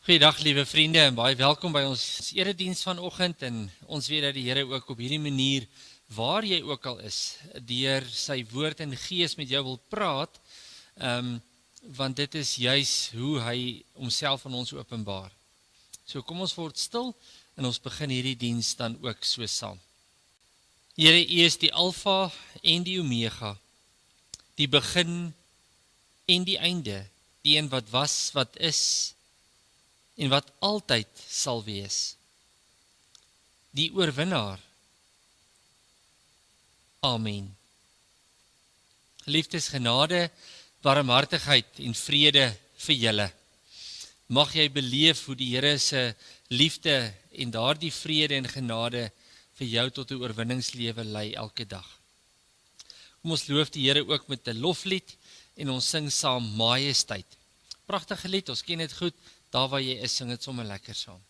Goeiedag liewe vriende en baie welkom by ons erediens vanoggend en ons weet dat die Here ook op hierdie manier, waar jy ook al is, deur sy woord en gees met jou wil praat, want dit is juis hoe hy homself aan ons openbaar. So kom ons word stil en ons begin hierdie diens dan ook so saam. Here, U is die Alfa en die Omega, die begin en die einde, die een wat was, wat is, en wat altyd sal wees. Die oorwinnaar. Amen. Geliefdes, genade, barmhartigheid en vrede vir julle. Mag jy beleef hoe die Here se liefde en daardie vrede en genade vir jou tot 'n oorwinningslewe lei elke dag. Kom ons loof die Here ook met 'n loflied en ons sing saam Majesteit. Pragtige lied, ons ken dit goed. Daar waar jy is, sing het sommer lekker saam.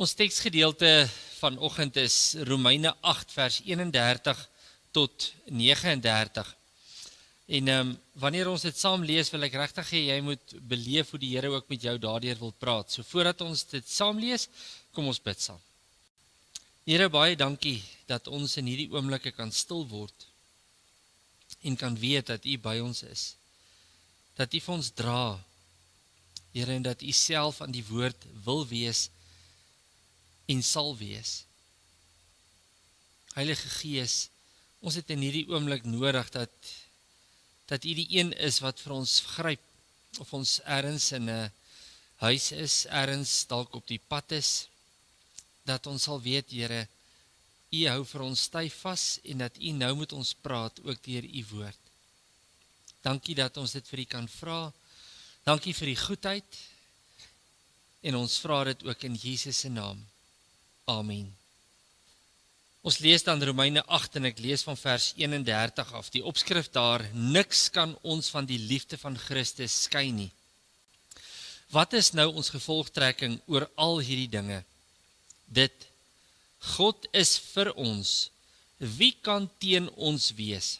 Ons teksgedeelte vanoggend is Romeine 8 vers 31 tot 39. En wanneer ons dit saam lees, wil ek regtig hê jy moet beleef hoe die Here ook met jou daardeur wil praat. So voordat ons dit saam lees, kom ons bid saam. Here, baie dankie dat ons in hierdie oomblikke kan stil word en kan weet dat U by ons is. Dat U vir ons dra, Here, en dat U self aan die woord wil wees en sal wees. Heilige Gees, ons het in hierdie oomblik nodig dat U die een is wat vir ons gryp, of ons ergens in 'n huis is, ergens dalk op die pad is, dat ons sal weet, Here, U hou vir ons styf vas en dat U nou met ons praat, ook deur U woord. Dankie dat ons dit vir U kan vra. Dankie vir die goedheid en ons vra dit ook in Jesus se naam. Amen. Ons lees dan Romeine 8 en ek lees van vers 31 af. Die opskrif daar, niks kan ons van die liefde van Christus skei nie. Wat is nou ons gevolgtrekking oor al hierdie dinge? Dit, God is vir ons, wie kan teen ons wees?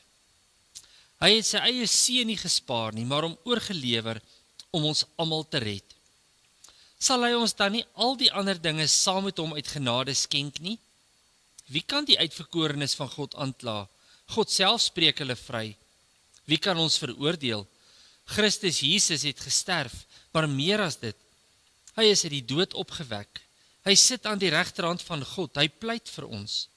Hy het sy eie seun nie gespaar nie, maar hom oorgelewer om ons almal te red. Sal hy ons dan nie al die ander dinge saam met hom uit genade skenk nie? Wie kan die uitverkorenes van God aankla? God self spreek hulle vry. Wie kan ons veroordeel? Christus Jesus het gesterf, maar meer as dit. Hy is uit die dood opgewek. Hy sit aan die regterhand van God. Hy pleit vir ons.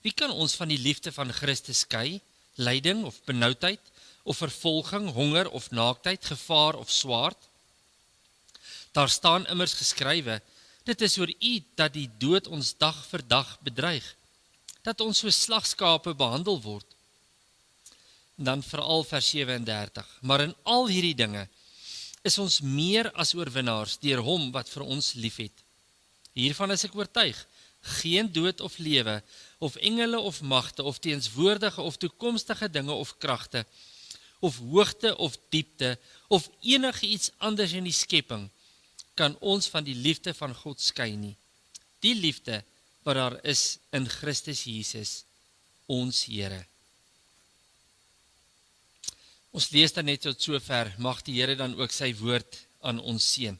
Wie kan ons van die liefde van Christus skei? Lyding of benoudheid, of vervolging, honger of naaktheid, gevaar of swaard? Daar staan immers geskrywe, dit is oor U dat die dood ons dag vir dag bedreig, dat ons so slagskape behandel word. En dan veral vers 37, maar in al hierdie dinge is ons meer as oorwinnaars deur hom wat vir ons liefhet. Hiervan is ek oortuig, geen dood of lewe, of engele of magte, of teenswoordige of toekomstige dinge of kragte, of hoogte of diepte, of enige iets anders in die skepping, kan ons van die liefde van God skei nie. Die liefde wat daar is in Christus Jesus, ons Here. Ons lees dan net tot sover, mag die Here dan ook sy woord aan ons seën.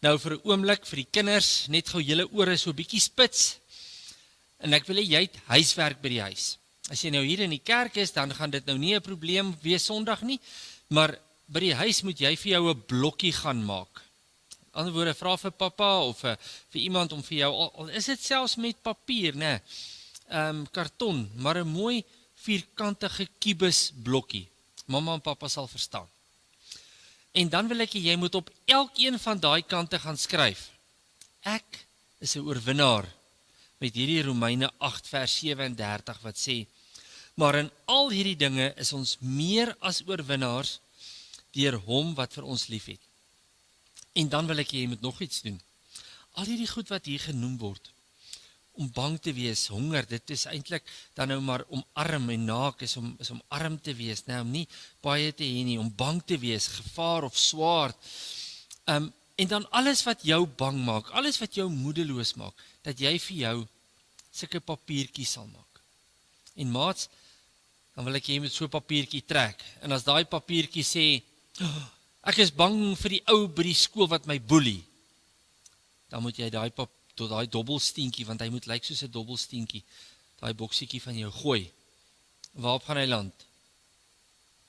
Nou vir 'n oomblik, vir die kinders, net gou julle ore so 'n bietjie spits, en ek wil hê jy het huiswerk by die huis. As jy nou hier in die kerk is, dan gaan dit nou nie 'n probleem wees Sondag nie, maar by die huis moet jy vir jou 'n blokkie gaan maak. In ander woorde, vra vir pappa of vir iemand om vir jou, al is dit selfs met papier, karton, maar 'n mooi vierkantige kubus blokkie. Mamma en pappa sal verstaan. En dan wil ek jy moet op elkeen van daai kante gaan skryf. Ek is 'n oorwinnaar, met hierdie Romeine 8 vers 37 wat sê, maar in al hierdie dinge is ons meer as oorwinnaars deur hom wat vir ons liefhet. En dan wil ek jy moet nog iets doen. Al hierdie goed wat hier genoem word, om bang te wees, honger, dit is eintlik dan nou maar om arm en naak is om arm te wees, om nie baie te hê nie, om bang te wees, gevaar of swaard. En dan alles wat jou bang maak, alles wat jou moedeloos maak, dat jy vir jou sulke papiertjies sal maak. En maats, dan wil ek jy met so 'n papiertjie trek. En as daai papiertjie sê, ek is bang vir die ou by die skool wat my boelie, dan moet jy tot daai dobbelsteentjie, want hy moet lyk soos 'n dobbelsteentjie, daai boksietjie van jou gooi. Waarop gaan hy land?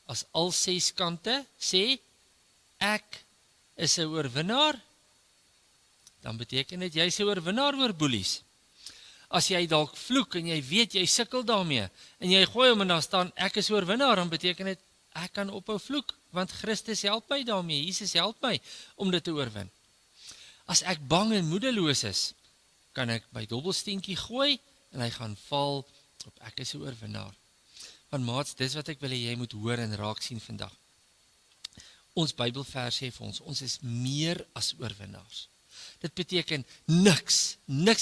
As al 6 kante sê, ek is 'n oorwinnaar, dan beteken dit jy is 'n oorwinnaar oor boelies. As jy dalk vloek en jy weet jy sukkel daarmee, en jy gooi hom en daar staan, ek is 'n oorwinnaar, dan beteken dit, ek kan ophou vloek, want Christus help my daarmee, Jesus help my om dit te oorwin. As ek bang en moedeloos is, kan ek by dobbelsteentjie gooi, en hy gaan val op ek is 'n oorwinnaar. Want maats, dis wat ek wil hê jy moet hoor en raak sien vandag. Ons Bybelvers sê vir ons is meer as oorwinnaars. Dit beteken niks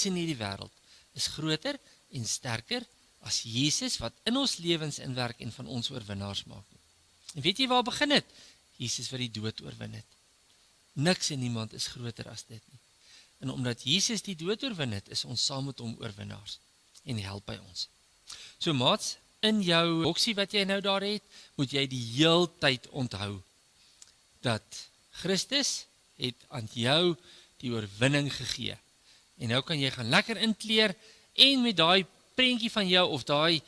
in hierdie wêreld is groter en sterker as Jesus wat in ons lewens inwerk en van ons oorwinnaars maak. En weet jy waar begin dit? Jesus wat die dood oorwin het. Niks en niemand is groter as dit nie. En omdat Jesus die dood oorwin het, is ons saam met hom oorwinnaars. En help by ons. So maats, in jou boksie wat jy nou daar het, moet jy die heeltyd onthou dat Christus het aan jou die oorwinning gegee. En nou kan jy gaan lekker inkleer en met daai prentjie van jou of daai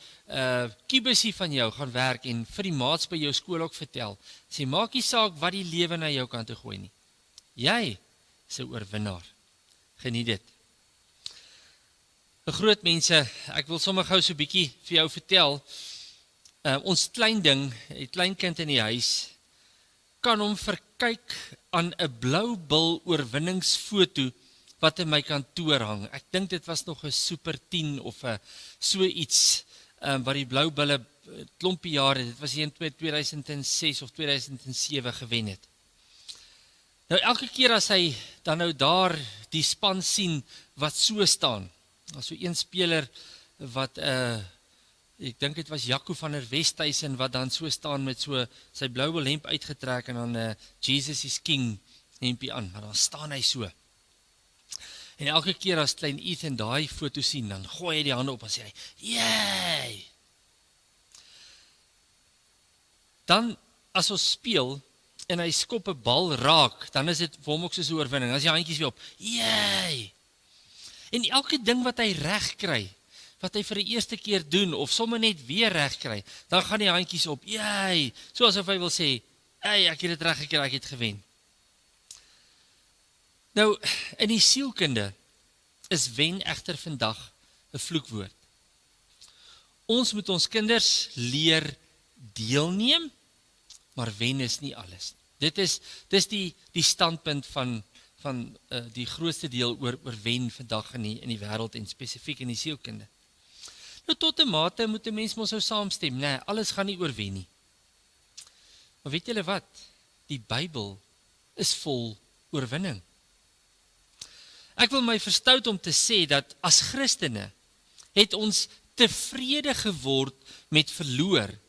kubusie van jou gaan werk en vir die maats by jou skool ook vertel. Sê, maak nie saak wat die lewe na jou kan toe gooi nie. Jy is 'n oorwinnaar. Geniet dit. 'n Groot mense, ek wil sommer gou so 'n bietjie vir jou vertel. Ons klein ding, 'n klein kind in die huis, kan hom verkyk aan 'n blou bil oorwinningsfoto wat in my kantoor hang. Ek dink dit was nog 'n Super 10 of 'n so iets wat die blou bulle klompie jare, dit was in 2006 of 2007 gewen het. Nou elke keer as hy dan nou daar die span sien wat so staan, as so een speler wat ek dink dit was Jaco van der Westhuizen wat dan so staan met so sy blou hemp uitgetrek en dan Jesus is King hempie aan, maar dan staan hy so. En elke keer as klein Ethan daai foto sien, dan gooi hy die hande op en sê hy, "Yay!" Dan as ons speel, en hy skop 'n bal raak, dan is dit vir hom ook soos 'n oorwinning. Dan is die handjies weer op. Yay! En elke ding wat hy reg kry, wat hy vir die eerste keer doen, of sommer net weer reg kry, dan gaan die handjies op. Yay! So asof hy wil sê, hey, ek het dit reg gekry, ek het gewen. Nou, in die sielkunde is wen egter vandag 'n vloekwoord. Ons moet ons kinders leer deelneem, maar wen is nie alles. Dis die standpunt van die grootste deel oor wen vandag in die wêreld en spesifiek in die sielkunde. Nou tot 'n mate moet 'n mens mos sou saamstem, nee, alles gaan nie oor wen nie. Maar weet julle wat? Die Bybel is vol oorwinning. Ek wil my verstout om te sê dat as Christene het ons tevrede geword met verloor,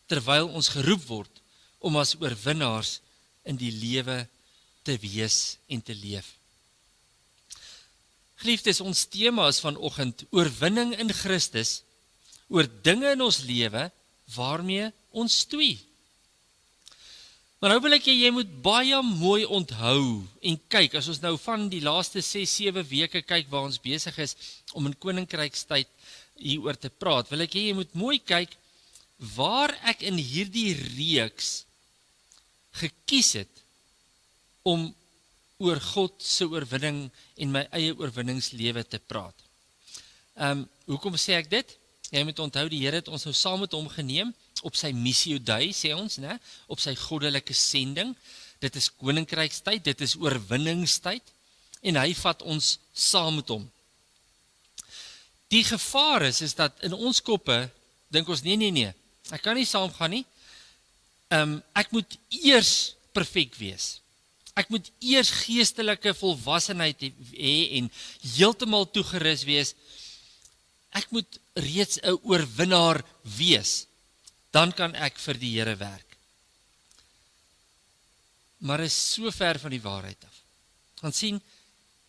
terwyl ons geroep word om as oorwinnaars in die lewe te wees en te leef. Geliefdes, ons tema is vanoggend oorwinning in Christus oor dinge in ons lewe waarmee ons stoei. Maar nou wil ek jy moet baie mooi onthou en kyk, as ons nou van die laaste 6-7 weke kyk waar ons besig is om in koninkrykstyd hieroor te praat, wil ek jy moet mooi kyk waar ek in hierdie reeks gekies het om oor God se oorwinning en my eie oorwinningslewe te praat. Hoekom sê ek dit? Jy moet onthou, die Here het ons nou saam met hom geneem op sy Missio Dei, sê ons, né? Op sy goddelike sending. Dit is koninkrykstyd, dit is oorwinningstyd en hy vat ons saam met hom. Die gevaar is dat in ons koppe dink ons nee, ek kan nie saamgaan nie. Ek moet eers perfek wees. Ek moet eers geestelike volwassenheid hê en heeltemal toegerus wees. Ek moet reeds 'n oorwinnaar wees. Dan kan ek vir die Here werk. Maar is so ver van die waarheid af. Want sien,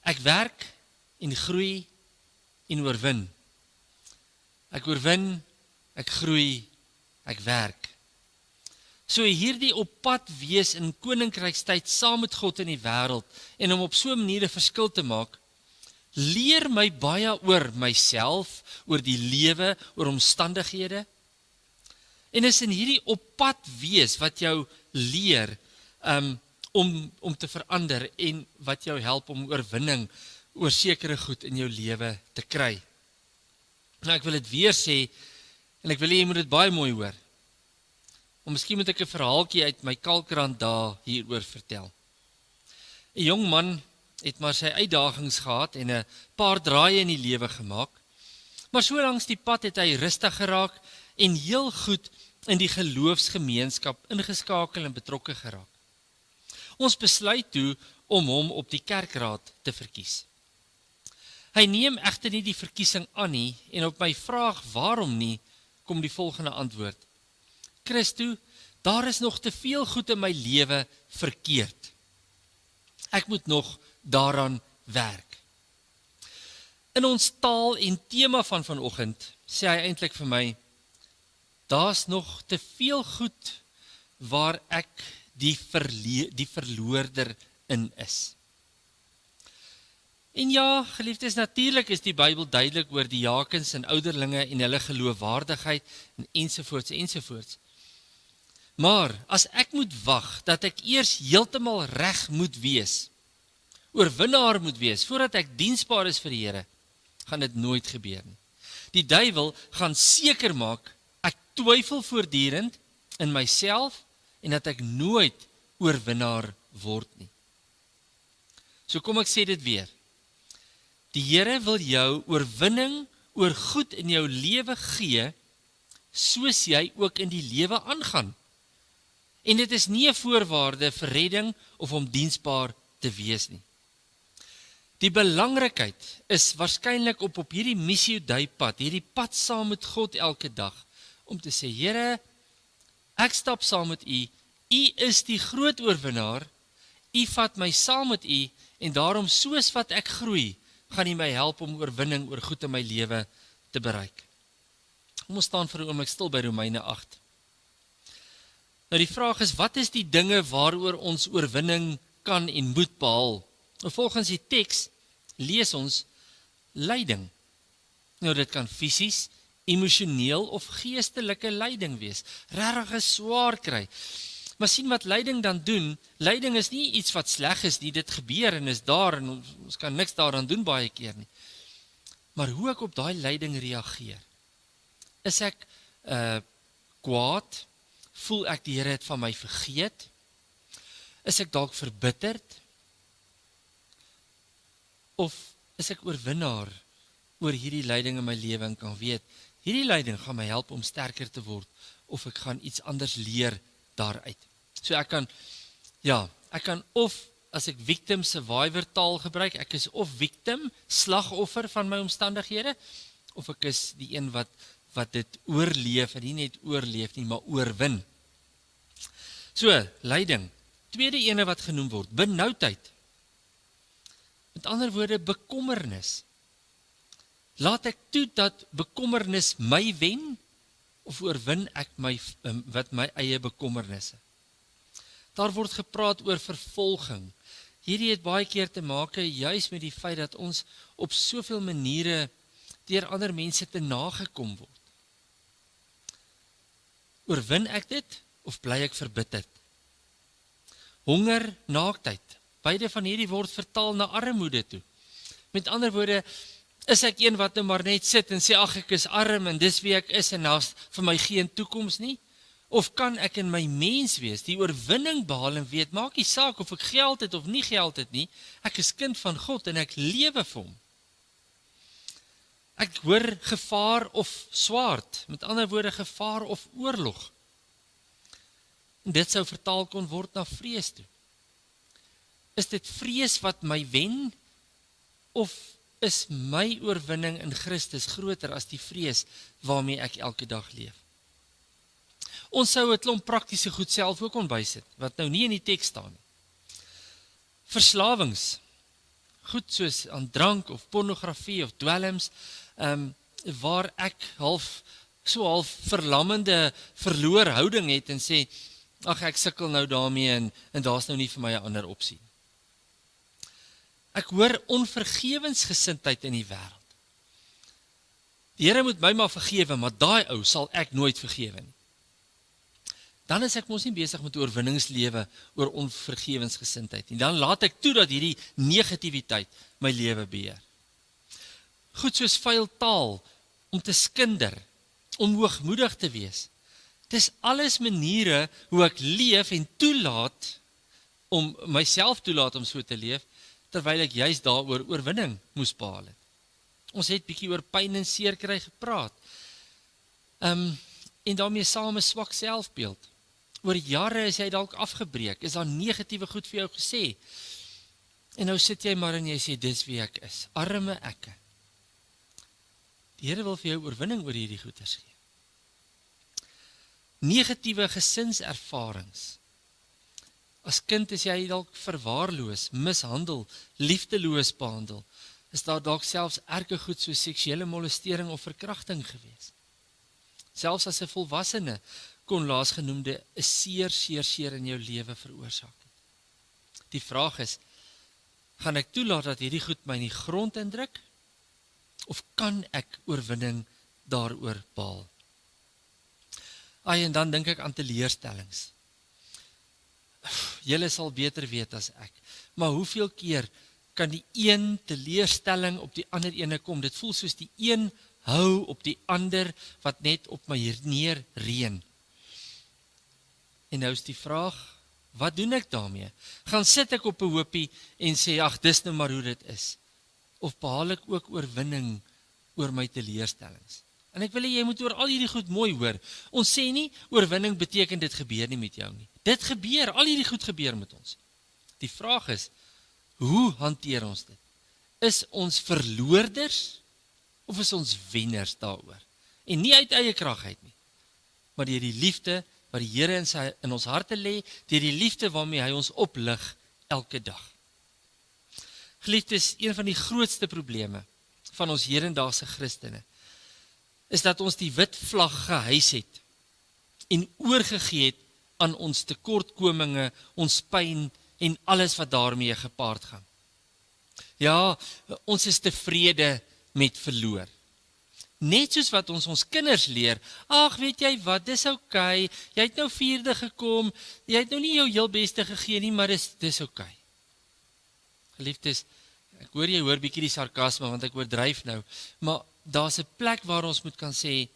ek werk en groei en oorwin. Ek oorwin, ek groei, ek werk. So hierdie op pad wees in koninkrykstyd saam met God in die wêreld en om op so 'n manier 'n verskil te maak, leer my baie oor myself, oor die lewe, oor omstandighede. En is in hierdie op pad wees wat jou leer om te verander en wat jou help om oorwinning oor sekere goed in jou lewe te kry. Nou ek wil dit weer sê en ek wil jy moet dit baie mooi hoor. En miskien moet ek 'n verhaaltjie uit my kalkrand daar hieroor vertel. 'n Jong man het maar sy uitdagings gehad en 'n paar draaie in die lewe gemaak. Maar so langs die pad het hy rustig geraak en heel goed in die geloofsgemeenskap ingeskakel en betrokke geraak. Ons besluit toe om hom op die kerkraad te verkies. Hy neem egter nie die verkiesing aan nie en op my vraag waarom nie, kom die volgende antwoord. Christo, daar is nog te veel goed in my lewe verkeerd. Ek moet nog daaraan werk. In ons taal en tema van vanoggend sê hy eintlik vir my, daar's nog te veel goed waar ek die verloorder in is. En ja, geliefdes, natuurlik is die Bybel duidelik oor die diakens en ouderlinge en hulle geloofwaardigheid en ensovoorts. Maar as ek moet wag dat ek eers heeltemal reg moet wees, oorwinnaar moet wees voordat ek diensbaar is vir die Here, gaan dit nooit gebeur nie. Die duiwel gaan seker maak ek twyfel voortdurend in myself en dat ek nooit oorwinnaar word nie. So kom ek sê dit weer. Die Here wil jou oorwinning oor goed in jou lewe gee, soos jy ook in die lewe aangaan. En dit is nie 'n voorwaarde vir redding of om diensbaar te wees nie. Die belangrikheid is waarskynlik op hierdie Missio Dei pad, hierdie pad saam met God elke dag, om te sê, Here, ek stap saam met U, U is die groot oorwinnaar, U vat my saam met U, en daarom soos wat ek groei, gaan U my help om oorwinning oor goed in my lewe te bereik. Kom ons staan vir 'n oomblik stil by Romeine 8. Nou die vraag is, wat is die dinge waaroor ons oorwinning kan en moet behaal? Nou volgens die teks lees ons lyding. Nou dit kan fisies, emosioneel of geestelike lyding wees. Regtig swaar kry. Maar sien wat lyding dan doen, lyding is nie iets wat sleg is nie, dit gebeur en is daar en ons kan niks daaraan doen baie keer nie. Maar hoe ek op daai lyding reageer, is ek kwaad, voel ek die Here het van my vergeet, is ek dalk verbitterd, of is ek oorwinnaar oor hierdie lyding in my lewe en kan weet, hierdie lyding gaan my help om sterker te word, of ek gaan iets anders leer daaruit. So ek kan of, as ek victim survivor taal gebruik, ek is of victim, slagoffer van my omstandighede, of ek is die een wat dit oorleef, en nie net oorleef nie, maar oorwin. So, lyding. Tweede ene wat genoem word, benoudheid. Met ander woorde, bekommernis. Laat ek toe dat bekommernis my wen, of oorwin ek my eie bekommernisse? Daar word gepraat oor vervolging. Hierdie het baie keer te maak juis met die feit dat ons op soveel maniere deur ander mense te nagekom word. Oorwin ek dit, of bly ek verbitterd? Honger, naaktheid, beide van hierdie word vertaal na armoede toe. Met ander woorde, is ek een wat nou maar net sit en sê, ag ek is arm en dis wie ek is en daar's vir my geen toekoms nie? Of kan ek in my mens wees, die oorwinning behaal en weet, maak nie saak of ek geld het of nie geld het nie, ek is kind van God en ek lewe vir hom. Ek hoor gevaar of swaard, met ander woorde gevaar of oorlog. En dit sou vertaal kon word na vrees toe. Is dit vrees wat my wen, of is my oorwinning in Christus groter as die vrees waarmee ek elke dag leef? Ons sou 'n klomp praktiese goed self ook kon bysit, wat nou nie in die teks staan nie. Verslawings, goed soos aan drank of pornografie of dwelms, waar ek half verlammende verloor houding het en sê, ag ek sukkel nou daarmee en daar's nou nie vir my 'n ander opsie. Ek hoor onvergewensgesindheid in die wêreld. Die Here moet my maar vergewe, maar daai ou sal ek nooit vergewe nie. Dan is ek mos nie besig met oorwinningslewe oor onvergewensgesindheid nie. Dan laat ek toe dat hierdie negativiteit my lewe beheer. Goed soos vuil taal, om te skinder, om hoogmoedig te wees. Dis alles maniere hoe ek leef en toelaat, om myself toelaat om so te leef, terwyl ek juist daaroor oorwinning moes behaal het. Ons het bietjie oor pyn en seer kry gepraat. En daarmee saam 'n swak selfbeeld. Oor jare is jy dalk afgebreek, is daar negatiewe goed vir jou gesê. En nou sit jy maar en jy sê, dis wie ek is, arme ekke. Die Here wil vir jou oorwinning oor hierdie goeders gee. Negatiewe gesinservarings. As kind is jy dalk verwaarloos, mishandel, liefdeloos behandel. Is daar dalk selfs erge goed soos seksuele molestering of verkrachting gewees. Selfs as 'n volwassene kon laasgenoemde 'n seer in jou lewe veroorsaak het. Die vraag is, gaan ek toelaat dat hierdie goed my in die grond indruk? Of kan ek oorwinning daaroor behaal? En dan dink ek aan teleurstellings. Julle sal beter weet as ek. Maar hoeveel keer kan die een teleurstelling op die ander ene kom? Dit voel soos die een hou op die ander wat net op my neer reën. En nou is die vraag, wat doen ek daarmee? Gaan sit ek op 'n hoopie en sê, ag dis nou maar hoe dit is? Of behaal ek ook oorwinning oor my teleurstellings? En ek wil hê jy moet oor al hierdie goed mooi hoor. Ons sê nie, oorwinning beteken dit gebeur nie met jou nie. Dit gebeur, al hierdie goed gebeur met ons. Die vraag is, hoe hanteer ons dit? Is ons verloorders, of is ons wenners daaroor? En nie uit eie krag uit nie, maar deur die liefde wat die Here in ons harte lê, deur die liefde waarmee hy ons oplig elke dag. Geliefdes, een van die grootste probleme van ons hedendaagse Christene is dat ons die wit vlag gehuis het en oorgegee het aan ons tekortkominge, ons pyn en alles wat daarmee gepaard gaan. Ja, ons is tevrede met verloor. Net soos wat ons kinders leer, ag weet jy wat, dis oukei, jy het nou 4de gekom, jy het nou nie jou heel beste gegee nie, maar dis oukei. Geliefdes, ek hoor jy hoor bietjie die sarkasme, want ek oordryf nou, maar daar's 'n plek waar ons moet kan sê,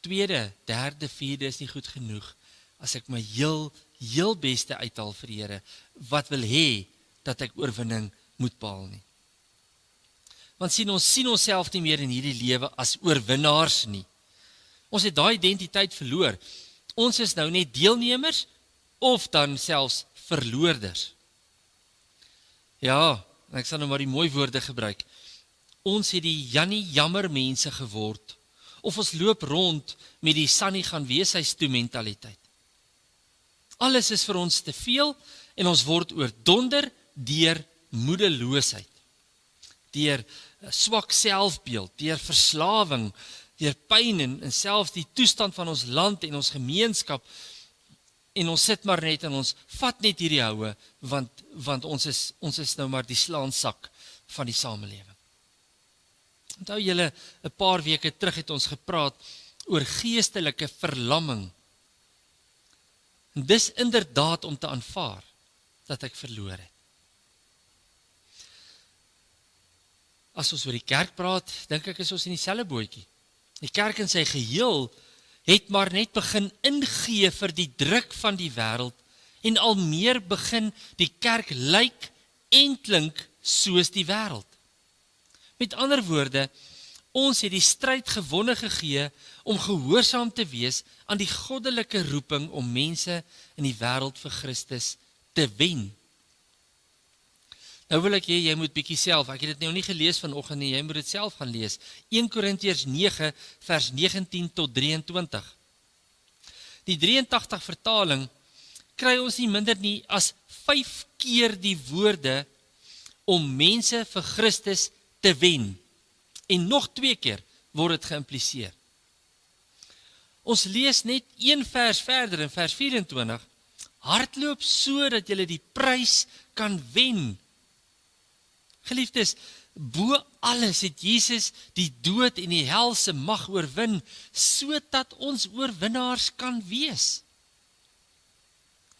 2de, 3de, 4de is nie goed genoeg, as ek my heel beste uithaal vir die Here, wat wil hê, dat ek oorwinning moet behaal nie. Want ons sien onsself nie meer in hierdie lewe as oorwinnaars nie. Ons het daai identiteit verloor. Ons is nou net deelnemers of dan selfs verloorders. Ja, ek sal nou maar die mooi woorde gebruik. Ons het die Jannie jammer mense geword, of ons loop rond met die Sannie gaan weeshuis toe mentaliteit. Alles is vir ons te veel en ons word oordonder deur moedeloosheid, deur swak selfbeeld, deur verslawing, deur pyn en selfs die toestand van ons land en ons gemeenskap. En ons sit maar net en ons vat net hierdie houe, want ons is nou maar die slaansak van die samelewing. Onthou julle, 'n paar weke terug het ons gepraat oor geestelike verlamming. En dis inderdaad om te aanvaar dat ek verloor het. As ons oor die kerk praat, dink ek is ons in dieselfde bootjie. Die kerk in sy geheel het maar net begin ingee vir die druk van die wêreld en al meer begin die kerk lyk en klink soos die wêreld. Met ander woorde, ons het die stryd gewonne gegee om gehoorsaam te wees aan die goddelike roeping om mense in die wêreld vir Christus te wen. Nou wil ek jy moet bietjie self, ek het dit nou nie gelees vanoggend nie, jy moet dit self gaan lees. 1 Korintiërs 9 vers 19 tot 23. Die 83 vertaling kry ons nie minder nie as 5 keer die woorde om mense vir Christus te wen. En nog 2 keer word dit geïmpliseer. Ons lees net 1 vers verder in vers 24. Hardloop sodat jy die prys kan wen. Geliefdes, bo alles het Jesus die dood en die hel se mag oorwin, sodat ons oorwinnaars kan wees.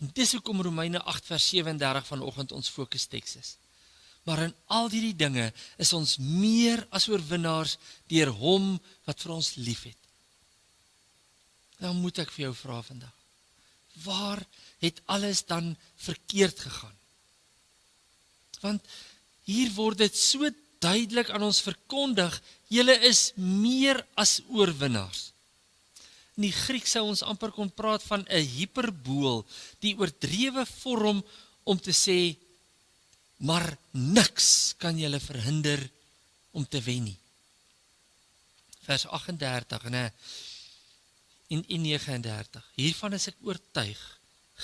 En dis hoekom Romeine 8 vers 37 vanoggend ons fokusteks is. Maar in al hierdie dinge is ons meer as oorwinnaars deur hom wat vir ons liefhet. Nou moet ek vir jou vra vandag, waar het alles dan verkeerd gegaan? Want hier word dit so duidelik aan ons verkondig, julle is meer as oorwinnaars. In die Griek sou ons amper kon praat van 'n hiperbool, die oordrewe vorm om te sê, maar niks kan julle verhinder om te wen nie. Vers 38 en 39. Hiervan is ek oortuig,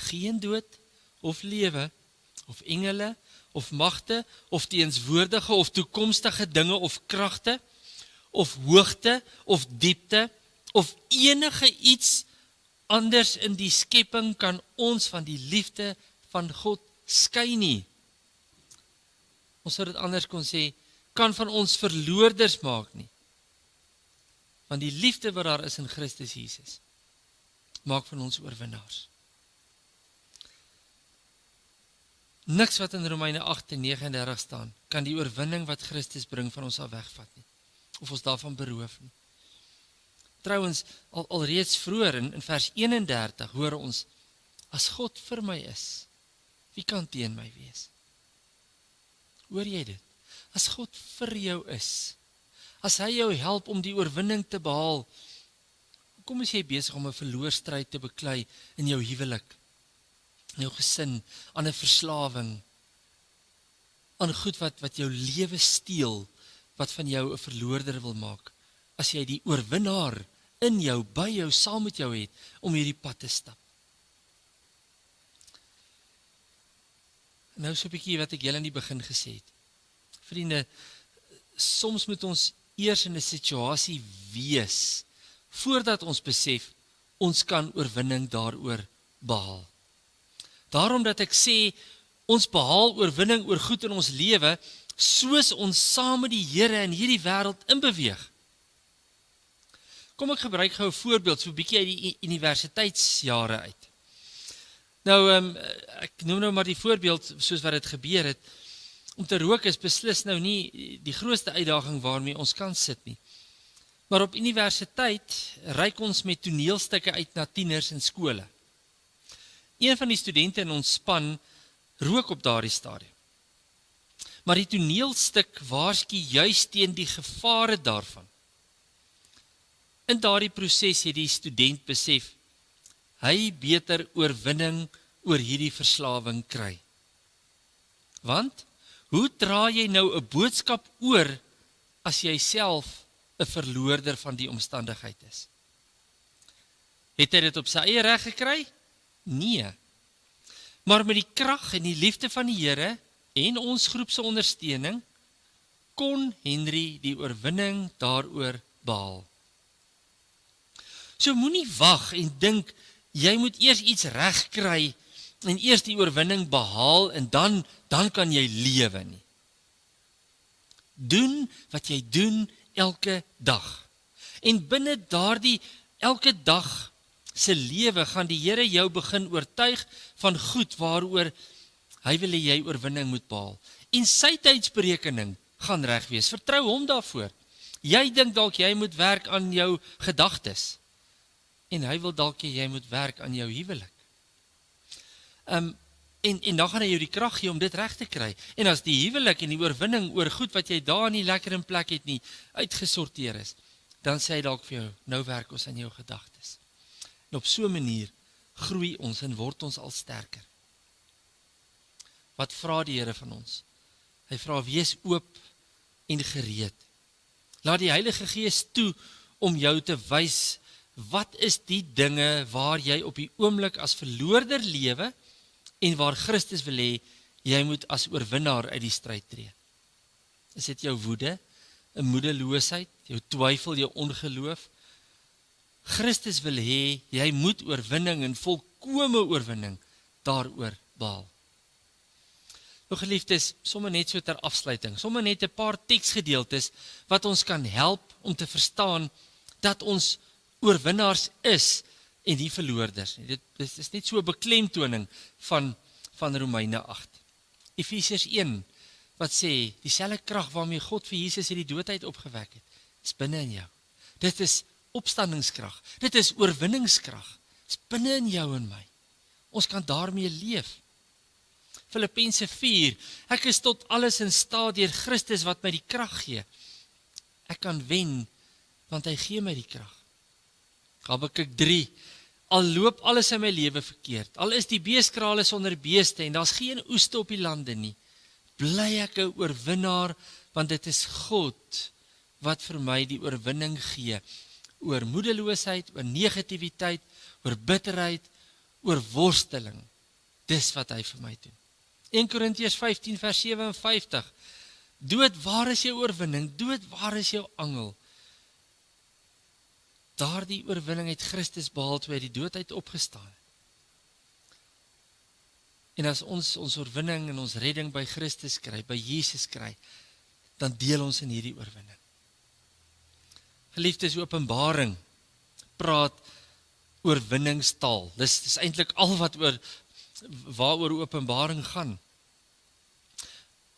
geen dood of lewe of engele of magte of teenswoordige of toekomstige dinge of kragte of hoogte of diepte of enige iets anders in die skepping kan ons van die liefde van God skei nie. Ons sou dit anders kon sê, kan van ons verloorders maak nie. Want die liefde wat daar is in Christus Jesus, maak van ons oorwinnaars. Niks wat in Romeine 8 en 39 staan, kan die oorwinning wat Christus bring van ons al wegvat nie, of ons daarvan beroof nie. Trouwens, alreeds vroeër in vers 31 hoor ons, as God vir my is, wie kan teen my wees? Hoor jy dit? As God vir jou is, as hy jou help om die oorwinning te behaal, kom is jy besig om 'n verloorstryd te beklei in jou huwelik, in jou gesin, aan 'n verslawing, aan goed wat jou lewe steel, wat van jou 'n verloorder wil maak, as jy die oorwinnaar in jou, by jou, saam met jou het, om hierdie pad te stap. Nou so 'n bietjie wat ek julle in die begin gesê het. Vriende, soms moet ons eers in 'n situasie wees, voordat ons besef, ons kan oorwinning daaroor behaal. Daarom dat ek sê, ons behaal oorwinning oor goed in ons lewe, soos ons saam met die Here in hierdie wêreld inbeweeg. Kom ek gebruik gou 'n voorbeeld, so 'n bietjie uit die universiteitsjare uit. Nou, ek noem nou maar die voorbeeld soos wat dit gebeur het. Om te rook is beslis nou nie die grootste uitdaging waarmee ons kan sit nie. Maar op universiteit reik ons met toneelstukke uit na tieners in skole. Een van die studente in ons span rook op daardie stadium. Maar die toneelstuk waarsku juis teen die gevare daarvan. In daardie proses het die student besef, hy beter oorwinning oor hierdie verslawing kry. Want, hoe dra jy nou 'n boodskap oor as jy self 'n verloorder van die omstandigheid is? Het hy dit op sy eie reg gekry? Nee. Maar met die krag en die liefde van die Here en ons groep se ondersteuning, kon Henry die oorwinning daaroor behaal. So moenie wag en dink, jy moet eers iets reg kry en eers die oorwinning behaal en dan kan jy lewe nie. Doen wat jy doen elke dag. En binne daardie elke dag se lewe gaan die Here jou begin oortuig van goed waaroor hy wil hê jy oorwinning moet behaal. En sy tydsberekening gaan reg wees. Vertrou hom daarvoor. Jy dink dalk jy moet werk aan jou gedagtes. En hy wil dalk hê jy moet werk aan jou huwelik. En dan gaan hy jou die krag gee om dit reg te kry. En as die huwelik en die oorwinning oor goed wat jy daar nie lekker in plek het nie, uitgesorteer is, dan sê hy dalk vir jou, nou werk ons aan jou gedagtes. En op so 'n manier groei ons en word ons al sterker. Wat vra die Here van ons? Hy vra, wees oop en gereed. Laat die Heilige Gees toe om jou te wys, wat is die dinge waar jy op die oomblik as verloorder lewe, en waar Christus wil hê, jy moet as oorwinnaar uit die stryd tree. Is dit jou woede, 'n moedeloosheid, jou twyfel, jou ongeloof? Christus wil hê, jy moet oorwinning en volkome oorwinning daaroor behaal. Nou geliefdes, sommer net so ter afsluiting, sommer net 'n paar teksgedeeltes wat ons kan help om te verstaan dat ons oorwinnaars is en nie verloorders nie. Dit is net so 'n beklemtoning van Romeine 8. Efesiërs 1 wat sê, dieselfde krag waarmee God vir Jesus uit die dood uit opgewek het, is binne in jou. Dit is opstandingskrag. Dit is oorwinningskrag. Dit is binne in jou en my. Ons kan daarmee leef. Filippense 4, ek is tot alles in staat deur Christus wat my die krag gee. Ek kan wen, want hy gee my die krag. Habakuk 3, al loop alles in my lewe verkeerd, al is die beeskrale sonder beeste en daar's geen oeste op die lande nie, bly ek 'n oorwinnaar, want dit is God wat vir my die oorwinning gee, oor moedeloosheid, oor negativiteit, oor bitterheid, oor worsteling. Dis wat hy vir my doen. 1 Korintiërs 15 vers 57, dood, waar is jou oorwinning? Dood, waar is jou angel? Daardie oorwinning het Christus behaal toe hy die dood uit opgestaan. En as ons oorwinning en ons redding by Christus kry, by Jesus kry, dan deel ons in hierdie oorwinning. Geliefdes, Openbaring praat oorwinningstaal. Dis eintlik al wat waaroor Openbaring gaan.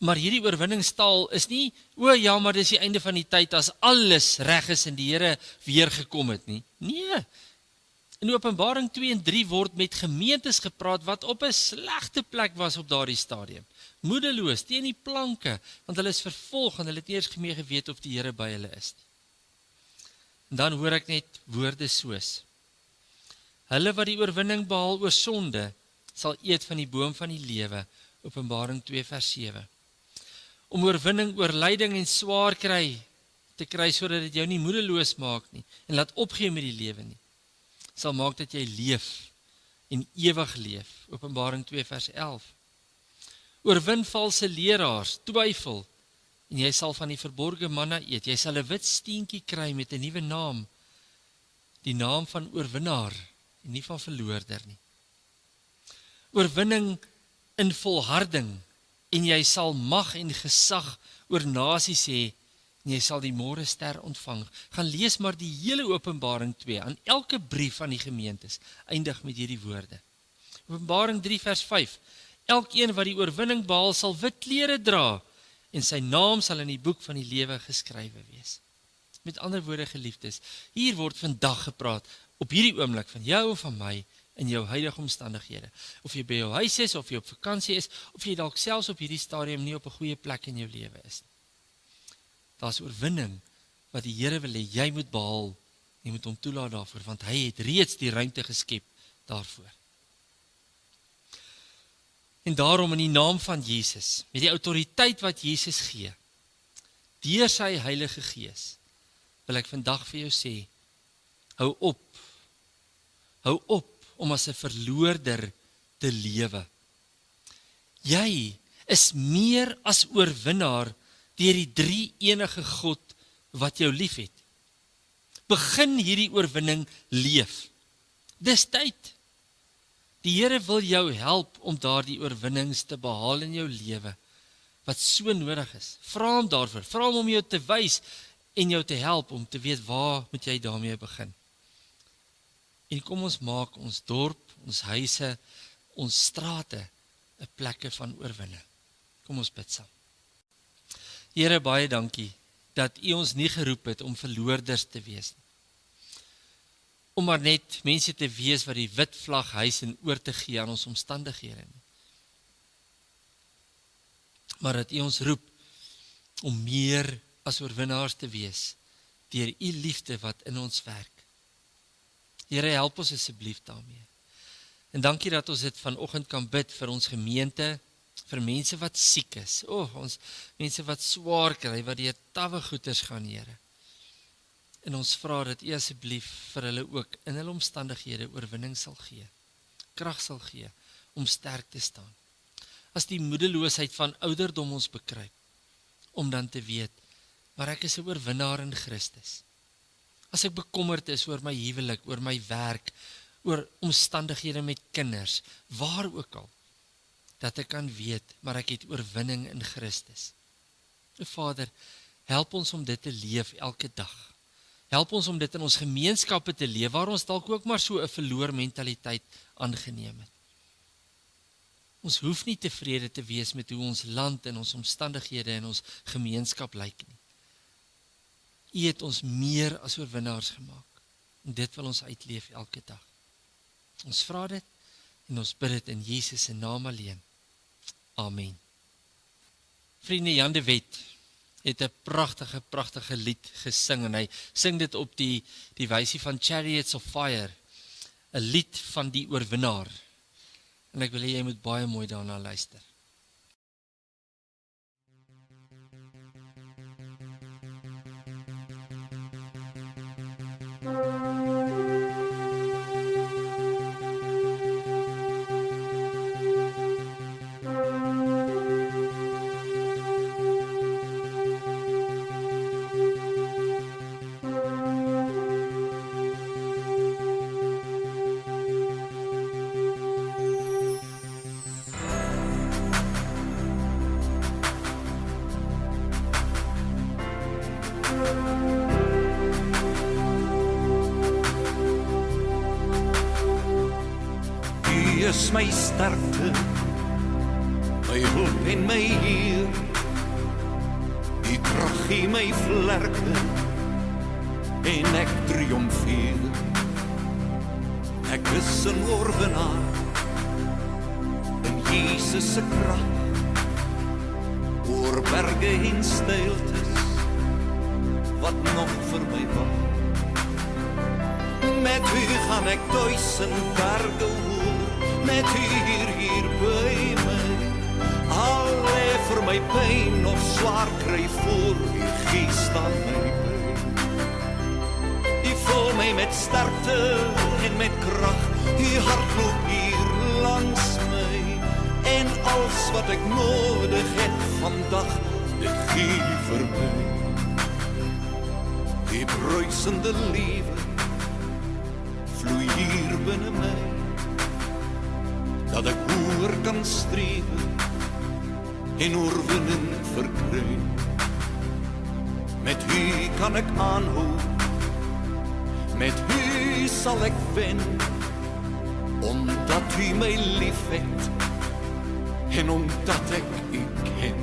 Maar hierdie oorwinningstaal is nie, ja, maar dis die einde van die tyd as alles reg is en die Here weer gekom het nie. Nee. In Openbaring 2 en 3 word met gemeentes gepraat wat op 'n slegte plek was op daardie stadium. Moedeloos, teen die planke, want hulle is vervolg en hulle het nie eens meer geweet of die Here by hulle is nie. En dan hoor ek net woorde soos, hulle wat die oorwinning behaal oor sonde, sal eet van die boom van die lewe, Openbaring 2 vers 7. Om oorwinning oor lyding en swaar te kry, sodat dit jou nie moedeloos maak nie, en laat opgee met die lewe nie, sal maak dat jy leef, en ewig leef, Openbaring 2 vers 11. Oorwin valse leraars, twyfel, en jy sal van die verborgde manna eet, jy sal 'n wit steentjie kry met 'n nuwe naam, die naam van oorwinnaar, en nie van verloorder nie. oorwinning in volharding, en jy sal mag en gesag oor nasies hê, en jy sal die môrester ontvang. Gaan lees maar die hele Openbaring 2, aan elke brief van die gemeentes, eindig met hierdie woorde. Openbaring 3 vers 5, elkeen wat die oorwinning behaal sal wit klere dra, en sy naam sal in die boek van die lewe geskrywe wees. Met ander woorde, geliefdes, hier word vandag gepraat, op hierdie oomblik van jou of van my, in jou huidige omstandighede. Of jy by jou huis is, of jy op vakansie is, of jy dalk selfs op hierdie stadium nie op 'n goeie plek in jou lewe is. Daar's oorwinning wat die Here wil hê jy moet behaal, jy moet hom toelaat daarvoor, want hy het reeds die ruimte geskep daarvoor. En daarom in die naam van Jesus, met die autoriteit wat Jesus gee, deur sy Heilige Gees, wil ek vandag vir jou sê, hou op om as 'n verloorder te lewe. Jy is meer as oorwinnaar deur die drie enige God wat jou liefhet. Begin hierdie oorwinning leef. Dis tyd. Die Here wil jou help om daardie oorwinnings te behaal in jou lewe, wat so nodig is. Vra hom daarvoor, vra hom om jou te wys en jou te help om te weet waar moet jy daarmee begin. En kom ons maak ons dorp, ons huise, ons strate 'n plekke van oorwinning. Kom ons bid saam. Here, baie dankie dat U ons nie geroep het om verloorders te wees nie. Om maar net mense te wees wat die wit vlag hys en oor te gee aan ons omstandighede nie. Maar dat U ons roep om meer as oorwinnaars te wees deur U liefde wat in ons werk. Here, help ons asseblief daarmee. En dankie dat ons dit vanoggend kan bid vir ons gemeente, vir mense wat siek is. Ons mense wat swaar kry, wat deur tawwe goeters gaan, Here. En ons vra dat U asseblief vir hulle ook in hulle omstandighede oorwinning sal gee, krag sal gee om sterk te staan. As die moedeloosheid van ouderdom ons bekruip, om dan te weet, maar ek is 'n oorwinnaar in Christus. As ek bekommerd is oor my huwelik, oor my werk, oor omstandighede met kinders, waar ook al, dat ek kan weet, maar ek het oorwinning in Christus. Vader, help ons om dit te leef elke dag. Help ons om dit in ons gemeenskappe te leef, waar ons dalk ook maar so 'n verloor mentaliteit aangeneem het. Ons hoef nie tevrede te wees met hoe ons land en ons omstandighede en ons gemeenskap lyk nie. U het ons meer as oorwinnaars gemaak. En dit wil ons uitleef elke dag. Ons vra dit en ons bid dit in Jesus se naam alleen. Amen. Vriende, Jan de Wet het 'n pragtige lied gesing en hy sing dit op die wysie van Chariots of Fire, 'n lied van die oorwinnaar. En ek wil hê jy moet baie mooi daarna luister. U is my sterkte, my hulp en my Heer. U krag gee my vlerke en ek triomfeer. Ek is 'n oorwinnaar in Jesus se krag, oor berge en steiltes wat nog vir my wag. Met U gaan ek 1000 berge hoor, met U hier by my. Al lê vir my pyn of swaar kry voor, U Gees aan my by. U vul my met sterkte en met krag, U hart loop hier langs my. En alles wat ek nodig het vandag, dit gee U vir my. Die bruisende liefde vloei hier binne my, dat ek kan strewe en oorwinning verkry. Met U kan ek aanhou, met U sal ek wen, omdat U my lief het en omdat ek U ken.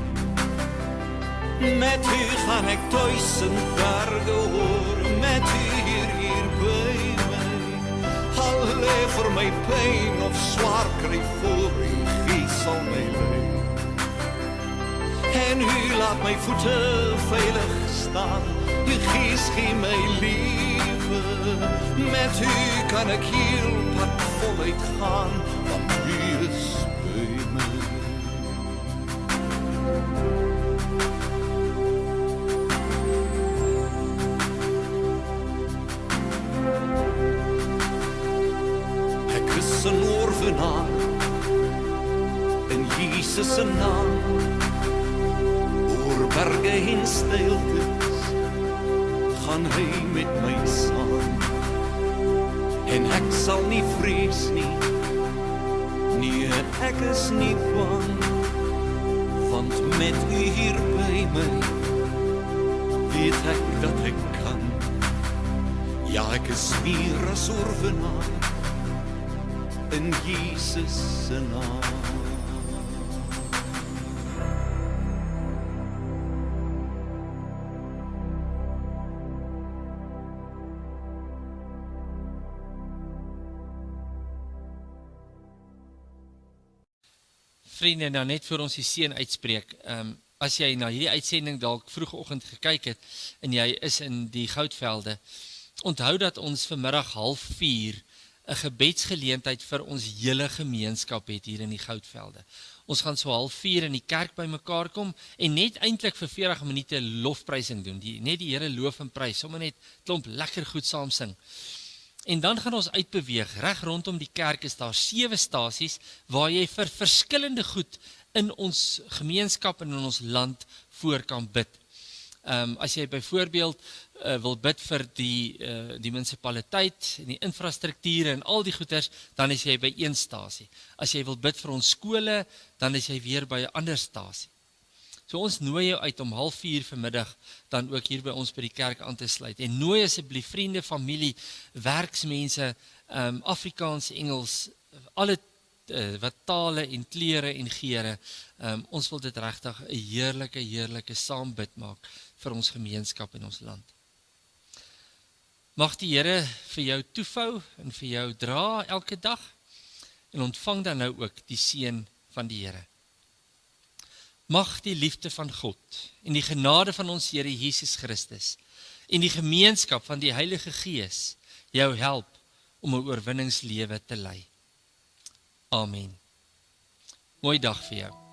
Met U gaan ek 1000 berge hoor, met U hier by my. Al lê vir my pyn of swaar kry voor U, Gees sal my lei. En U laat my voete veilig staan, U Gees gee my liefde. Met U kan ek heel pad voluit gaan, want U is by my. Ek is 'n oorwinnaar in Jesus se naam. Oor berge en steiltes gaan hy met my saam. En ek sal nie vrees nie, nee, ek is nie bang, want met U hier by my, weet ek dat ek kan. Ja, ek is meer as oorwinnaar in Jesus se naam. Vriende, nou net voor ons die seën uitspreek, as jy na hierdie uitsending dalk vroegoggend gekyk het, en jy is in die Goudvelde, onthou dat ons vanmiddag 3:30 'n gebedsgeleentheid vir ons hele gemeenskap het hier in die Goudvelde. Ons gaan so 3:30 in die kerk by mekaar kom, en net eintlik vir 40 minute lofprysing doen, net die Here loof en prys, sommer net klomp lekker goed saam sing. En dan gaan ons uitbeweeg, reg rondom die kerk is daar 7 stasies, waar jy vir verskillende goed in ons gemeenskap en in ons land voor kan bid. As jy byvoorbeeld wil bid vir die munisipaliteit en die infrastrukture en al die goeders, dan is jy by een stasie. As jy wil bid vir ons skole, dan is jy weer by 'n ander stasie. So ons nooi jou uit om 3:30 vanmiddag dan ook hier by ons by die kerk aan te sluit. En nooi asseblief vriende, familie, werksmense, Afrikaans, Engels, alle wat tale en kleure en geure. Ons wil dit regtig 'n heerlike saambid maak vir ons gemeenskap en ons land. Mag die Here vir jou toevou en vir jou dra elke dag, en ontvang dan nou ook die seën van die Here. Mag die liefde van God en die genade van ons Here Jesus Christus en die gemeenskap van die Heilige Gees jou help om 'n oorwinningslewe te lei. Amen. Mooi dag vir jou.